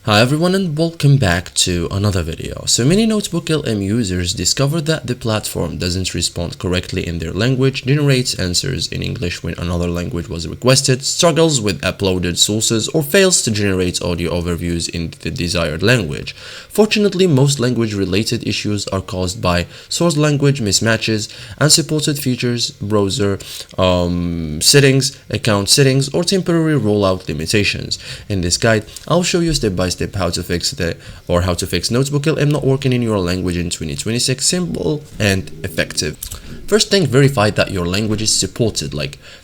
Hi everyone and welcome back to another video. So many NotebookLM users discovered that the platform doesn't respond correctly in their language, generates answers in English when another language was requested, struggles with uploaded sources, or fails to generate audio overviews in the desired language. Fortunately, most language-related issues are caused by source language mismatches, unsupported features, browser settings, account settings, or temporary rollout limitations. In this guide, I'll show you step by step how to fix NotebookLM not working in your language in 2026. Simple and effective. First thing, verify that your language is supported.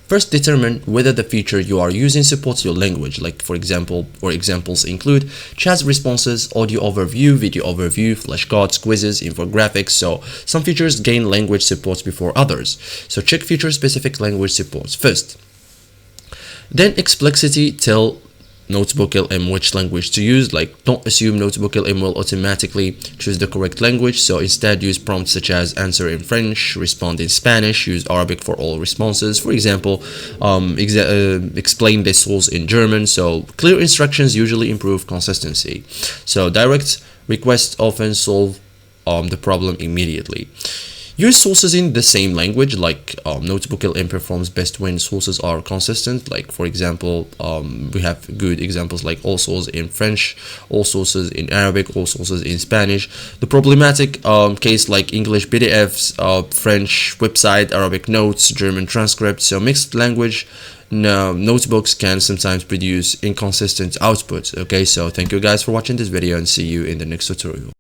First determine whether the feature you are using supports your language. For example, examples include chat responses, audio overview, video overview, flashcards, quizzes, infographics. So some features gain language supports before others. So check feature specific language supports first. Then explicitly tell NotebookLM which language to use. Don't assume NotebookLM will automatically choose the correct language, so instead use prompts such as answer in French, respond in Spanish, use Arabic for all responses. For example, explain the source in German. So clear instructions usually improve consistency. So direct requests often solve the problem immediately. Use sources in the same language. NotebookLM performs best when sources are consistent. For example, we have good examples like all sources in French, all sources in Arabic, all sources in Spanish. The problematic case like English PDFs, French website, Arabic notes, German transcripts. So mixed language notebooks can sometimes produce inconsistent output. Okay, so thank you guys for watching this video and see you in the next tutorial.